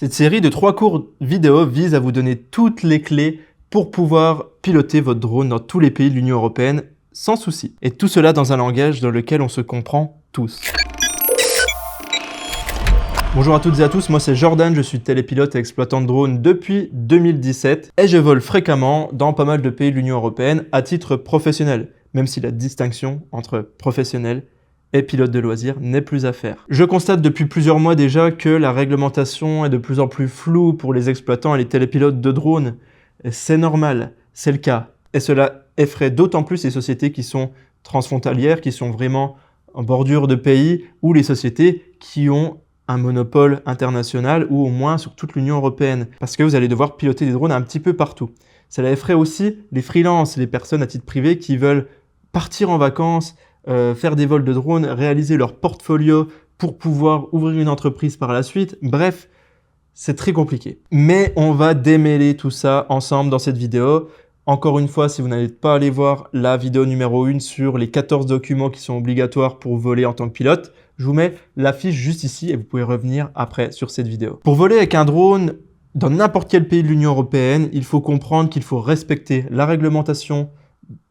Cette série de 3 cours vidéo vise à vous donner toutes les clés pour pouvoir piloter votre drone dans tous les pays de l'Union européenne sans souci. Et tout cela dans un langage dans lequel on se comprend tous. Bonjour à toutes et à tous, moi c'est Jordan, je suis télépilote et exploitant de drone depuis 2017 et je vole fréquemment dans pas mal de pays de l'Union européenne à titre professionnel, même si la distinction entre professionnel et pilote de loisirs n'est plus à faire. Je constate depuis plusieurs mois déjà que la réglementation est de plus en plus floue pour les exploitants et les télépilotes de drones. C'est normal, c'est le cas. Et cela effraie d'autant plus les sociétés qui sont transfrontalières, qui sont vraiment en bordure de pays, ou les sociétés qui ont un monopole international ou au moins sur toute l'Union européenne. Parce que vous allez devoir piloter des drones un petit peu partout. Cela effraie aussi les freelances, les personnes à titre privé qui veulent partir en vacances, faire des vols de drones, réaliser leur portfolio pour pouvoir ouvrir une entreprise par la suite. Bref, c'est très compliqué. Mais on va démêler tout ça ensemble dans cette vidéo. Encore une fois, si vous n'allez pas aller voir la vidéo numéro 1 sur les 14 documents qui sont obligatoires pour voler en tant que pilote, je vous mets la fiche juste ici et vous pouvez revenir après sur cette vidéo. Pour voler avec un drone dans n'importe quel pays de l'Union européenne, il faut comprendre qu'il faut respecter la réglementation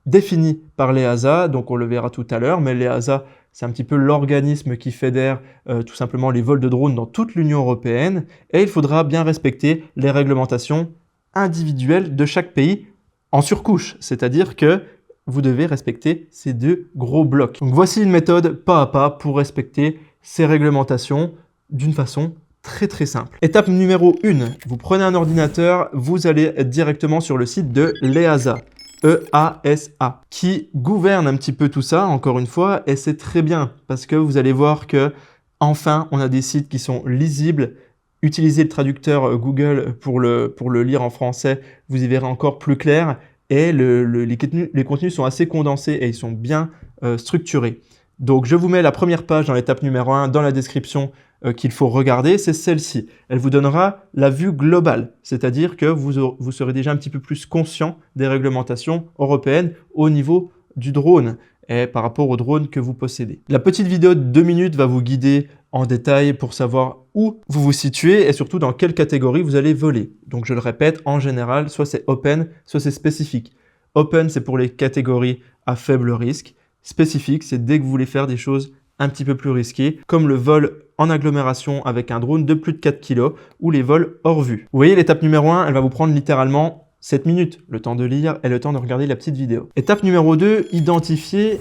définie par l'EASA, donc on le verra tout à l'heure, mais l'EASA, c'est un petit peu l'organisme qui fédère tout simplement les vols de drones dans toute l'Union européenne, et il faudra bien respecter les réglementations individuelles de chaque pays en surcouche, c'est-à-dire que vous devez respecter ces deux gros blocs. Donc voici une méthode pas à pas pour respecter ces réglementations d'une façon très simple. Étape numéro 1, vous prenez un ordinateur, vous allez directement sur le site de l'EASA. EASA, qui gouverne un petit peu tout ça, encore une fois, et c'est très bien, parce que vous allez voir que enfin, on a des sites qui sont lisibles. Utilisez le traducteur Google pour le lire en français, vous y verrez encore plus clair, et les contenus sont assez condensés et ils sont bien structurés. Donc, je vous mets la première page dans l'étape numéro 1 dans la description qu'il faut regarder, c'est celle-ci. Elle vous donnera la vue globale, c'est-à-dire que vous serez déjà un petit peu plus conscient des réglementations européennes au niveau du drone et par rapport au drone que vous possédez. La petite vidéo de 2 minutes va vous guider en détail pour savoir où vous vous situez et surtout dans quelle catégorie vous allez voler. Donc je le répète, en général, soit c'est open, soit c'est spécifique. Open, c'est pour les catégories à faible risque. Spécifique, c'est dès que vous voulez faire des choses un petit peu plus risquées, comme le vol en agglomération avec un drone de plus de 4 kg ou les vols hors vue. Vous voyez, l'étape numéro 1, elle va vous prendre littéralement 7 minutes, le temps de lire et le temps de regarder la petite vidéo. Étape numéro 2, identifier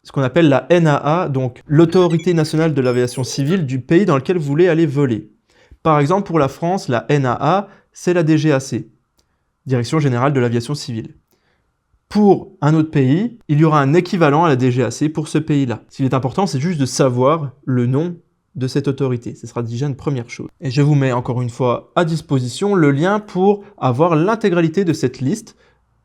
ce qu'on appelle la NAA, donc l'autorité nationale de l'aviation civile du pays dans lequel vous voulez aller voler. Par exemple, pour la France, la NAA, c'est la DGAC, Direction Générale de l'Aviation Civile. Pour un autre pays, il y aura un équivalent à la DGAC pour ce pays-là. Ce qui est important, c'est juste de savoir le nom de cette autorité. Ce sera déjà une première chose. Et je vous mets encore une fois à disposition le lien pour avoir l'intégralité de cette liste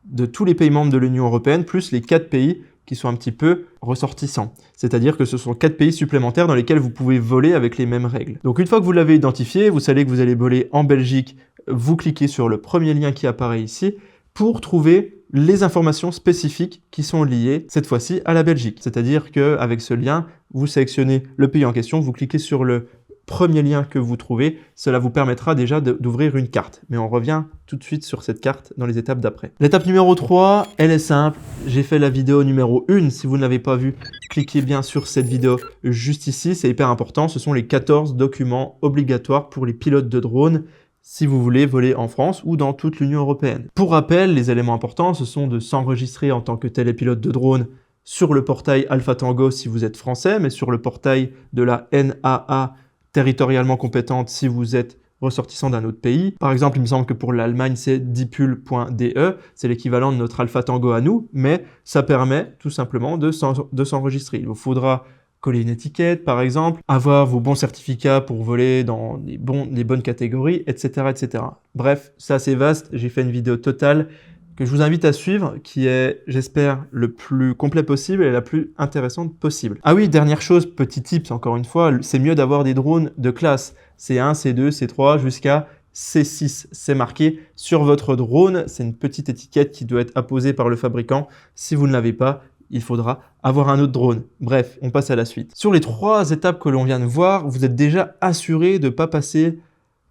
de tous les pays membres de l'Union européenne, plus les 4 pays qui sont un petit peu ressortissants. C'est-à-dire que ce sont 4 pays supplémentaires dans lesquels vous pouvez voler avec les mêmes règles. Donc une fois que vous l'avez identifié, vous savez que vous allez voler en Belgique, vous cliquez sur le premier lien qui apparaît ici pour trouver les informations spécifiques qui sont liées cette fois-ci à la Belgique. C'est-à-dire qu'avec ce lien, vous sélectionnez le pays en question, vous cliquez sur le premier lien que vous trouvez, cela vous permettra déjà d'ouvrir une carte. Mais on revient tout de suite sur cette carte dans les étapes d'après. L'étape numéro 3, elle est simple. J'ai fait la vidéo numéro 1. Si vous ne l'avez pas vue, cliquez bien sur cette vidéo juste ici. C'est hyper important. Ce sont les 14 documents obligatoires pour les pilotes de drone si vous voulez voler en France ou dans toute l'Union européenne. Pour rappel, les éléments importants, ce sont de s'enregistrer en tant que télépilote de drone sur le portail Alpha Tango si vous êtes français, mais sur le portail de la NAA territorialement compétente si vous êtes ressortissant d'un autre pays. Par exemple, il me semble que pour l'Allemagne, c'est dipul.de, c'est l'équivalent de notre Alpha Tango à nous, mais ça permet tout simplement de s'enregistrer. Il vous faudra coller une étiquette, par exemple, avoir vos bons certificats pour voler dans les bonnes catégories, etc., etc. Bref, c'est assez vaste. J'ai fait une vidéo totale que je vous invite à suivre, qui est, j'espère, le plus complet possible et la plus intéressante possible. Ah oui, dernière chose, petit tips, encore une fois, c'est mieux d'avoir des drones de classe C1, C2, C3 jusqu'à C6. C'est marqué sur votre drone, c'est une petite étiquette qui doit être apposée par le fabricant. Si vous ne l'avez pas, il faudra avoir un autre drone. Bref, on passe à la suite. Sur les 3 étapes que l'on vient de voir, vous êtes déjà assuré de ne pas passer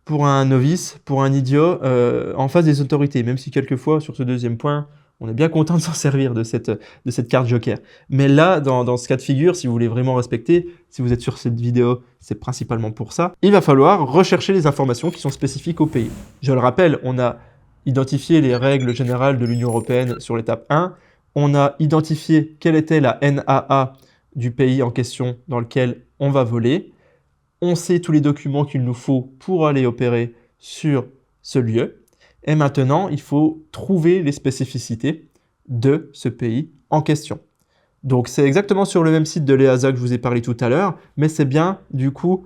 pour un novice, pour un idiot, en face des autorités, même si quelquefois, sur ce deuxième point, on est bien content de s'en servir de cette carte joker. Mais là, dans ce cas de figure, si vous voulez vraiment respecter, si vous êtes sur cette vidéo, c'est principalement pour ça, il va falloir rechercher les informations qui sont spécifiques au pays. Je le rappelle, on a identifié les règles générales de l'Union européenne sur l'étape 1, on a identifié quelle était la NAA du pays en question dans lequel on va voler, on sait tous les documents qu'il nous faut pour aller opérer sur ce lieu, et maintenant, il faut trouver les spécificités de ce pays en question. Donc, c'est exactement sur le même site de l'EASA que je vous ai parlé tout à l'heure, mais c'est bien, du coup,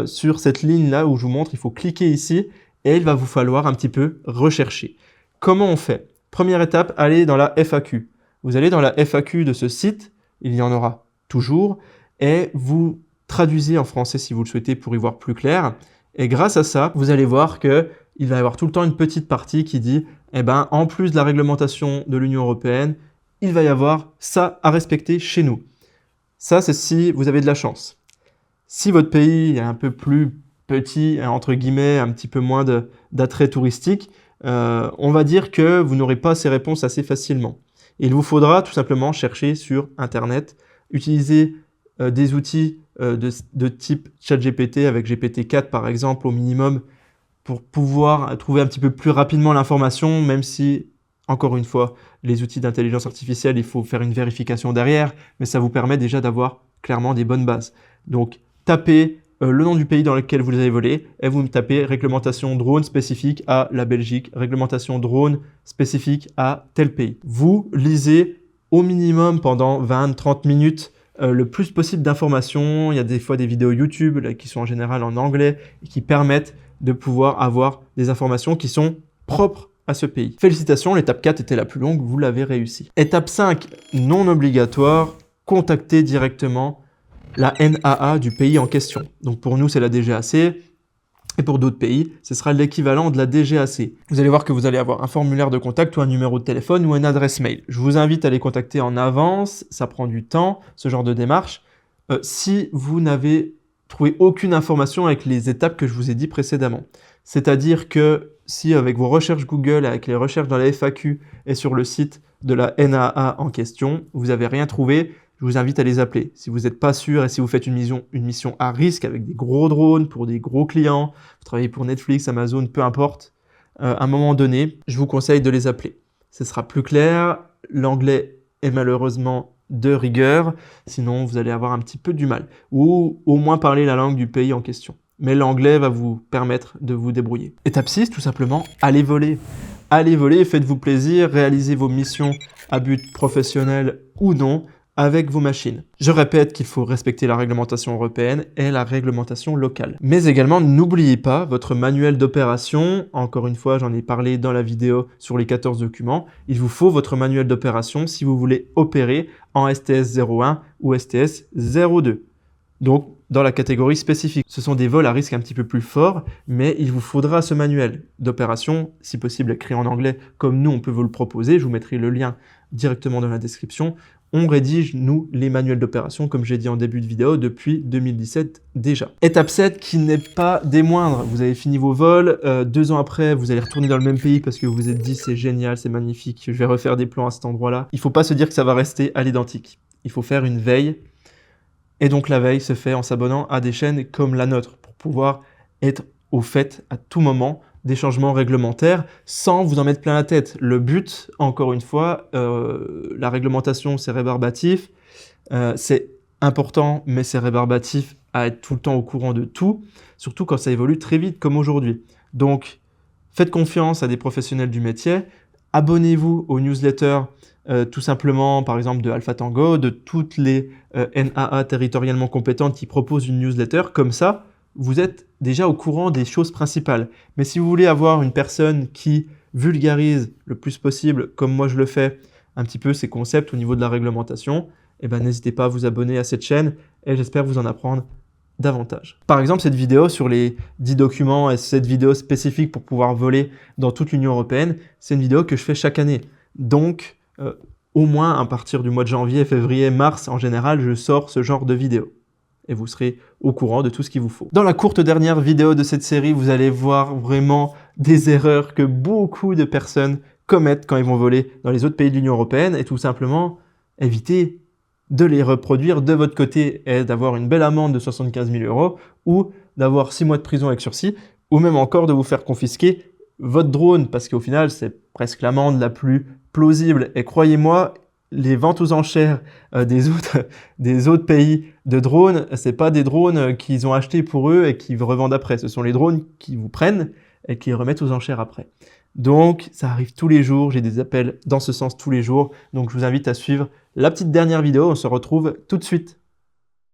sur cette ligne-là où je vous montre, il faut cliquer ici, et il va vous falloir un petit peu rechercher. Comment on fait? Première étape, allez dans la FAQ. Vous allez dans la FAQ de ce site, il y en aura toujours, et vous traduisez en français si vous le souhaitez pour y voir plus clair. Et grâce à ça, vous allez voir qu'il va y avoir tout le temps une petite partie qui dit eh ben, en plus de la réglementation de l'Union européenne, il va y avoir ça à respecter chez nous. Ça, c'est si vous avez de la chance. Si votre pays est un peu plus petit, entre guillemets, un petit peu moins d'attrait touristique, on va dire que vous n'aurez pas ces réponses assez facilement. Et il vous faudra tout simplement chercher sur Internet, utiliser des outils de type ChatGPT avec GPT-4 par exemple au minimum pour pouvoir trouver un petit peu plus rapidement l'information, même si, encore une fois, les outils d'intelligence artificielle, il faut faire une vérification derrière, mais ça vous permet déjà d'avoir clairement des bonnes bases. Donc, tapez le nom du pays dans lequel vous allez voler et vous tapez réglementation drone spécifique à la Belgique, réglementation drone spécifique à tel pays. Vous lisez au minimum pendant 20-30 minutes le plus possible d'informations. Il y a des fois des vidéos YouTube là, qui sont en général en anglais et qui permettent de pouvoir avoir des informations qui sont propres à ce pays. Félicitations, l'étape 4 était la plus longue, vous l'avez réussi. Étape 5, non obligatoire, contactez directement la NAA du pays en question. Donc pour nous, c'est la DGAC. Et pour d'autres pays, ce sera l'équivalent de la DGAC. Vous allez voir que vous allez avoir un formulaire de contact ou un numéro de téléphone ou une adresse mail. Je vous invite à les contacter en avance, ça prend du temps, ce genre de démarche. Si vous n'avez trouvé aucune information avec les étapes que je vous ai dit précédemment. C'est-à-dire que si avec vos recherches Google, avec les recherches dans la FAQ et sur le site de la NAA en question, vous n'avez rien trouvé, je vous invite à les appeler. Si vous n'êtes pas sûr et si vous faites une mission à risque avec des gros drones pour des gros clients, vous travaillez pour Netflix, Amazon, peu importe, à un moment donné, je vous conseille de les appeler. Ce sera plus clair. L'anglais est malheureusement de rigueur, sinon vous allez avoir un petit peu du mal. Ou au moins parler la langue du pays en question. Mais l'anglais va vous permettre de vous débrouiller. Étape 6, tout simplement, allez voler. Allez voler, faites-vous plaisir, réalisez vos missions à but professionnel ou non, avec vos machines. Je répète qu'il faut respecter la réglementation européenne et la réglementation locale. Mais également, n'oubliez pas votre manuel d'opération. Encore une fois, j'en ai parlé dans la vidéo sur les 14 documents. Il vous faut votre manuel d'opération si vous voulez opérer en STS 01 ou STS 02. Donc, dans la catégorie spécifique. Ce sont des vols à risque un petit peu plus fort, mais il vous faudra ce manuel d'opération, si possible écrit en anglais, comme nous on peut vous le proposer. Je vous mettrai le lien directement dans la description. On rédige, nous, les manuels d'opération, comme j'ai dit en début de vidéo, depuis 2017 déjà. Étape 7, qui n'est pas des moindres. Vous avez fini vos vols, 2 ans après, vous allez retourner dans le même pays parce que vous vous êtes dit c'est génial, c'est magnifique, je vais refaire des plans à cet endroit-là. Il ne faut pas se dire que ça va rester à l'identique. Il faut faire une veille. Et donc la veille se fait en s'abonnant à des chaînes comme la nôtre pour pouvoir être au fait à tout moment des changements réglementaires sans vous en mettre plein la tête. Le but, encore une fois, la réglementation c'est rébarbatif, c'est important mais c'est rébarbatif à être tout le temps au courant de tout, surtout quand ça évolue très vite comme aujourd'hui. Donc faites confiance à des professionnels du métier, abonnez-vous aux newsletters tout simplement, par exemple, de Alpha Tango, de toutes les NAA territorialement compétentes qui proposent une newsletter. Comme ça, vous êtes déjà au courant des choses principales. Mais si vous voulez avoir une personne qui vulgarise le plus possible, comme moi je le fais, un petit peu ces concepts au niveau de la réglementation, eh ben, n'hésitez pas à vous abonner à cette chaîne et j'espère vous en apprendre davantage. Par exemple, cette vidéo sur les 10 documents et cette vidéo spécifique pour pouvoir voler dans toute l'Union européenne, c'est une vidéo que je fais chaque année. Donc, au moins à partir du mois de janvier, février, mars, en général, je sors ce genre de vidéo. et vous serez au courant de tout ce qu'il vous faut. Dans la courte dernière vidéo de cette série, vous allez voir vraiment des erreurs que beaucoup de personnes commettent quand ils vont voler dans les autres pays de l'Union européenne et tout simplement éviter de les reproduire de votre côté et d'avoir une belle amende de 75 000 € ou d'avoir 6 mois de prison avec sursis ou même encore de vous faire confisquer votre drone parce qu'au final, c'est presque l'amende la plus plausible. Et croyez-moi, les ventes aux enchères des autres pays de drones, c'est pas des drones qu'ils ont achetés pour eux et qu'ils revendent après. Ce sont les drones qui vous prennent et qui remettent aux enchères après. Donc, ça arrive tous les jours. J'ai des appels dans ce sens tous les jours. Donc, je vous invite à suivre la petite dernière vidéo. On se retrouve tout de suite.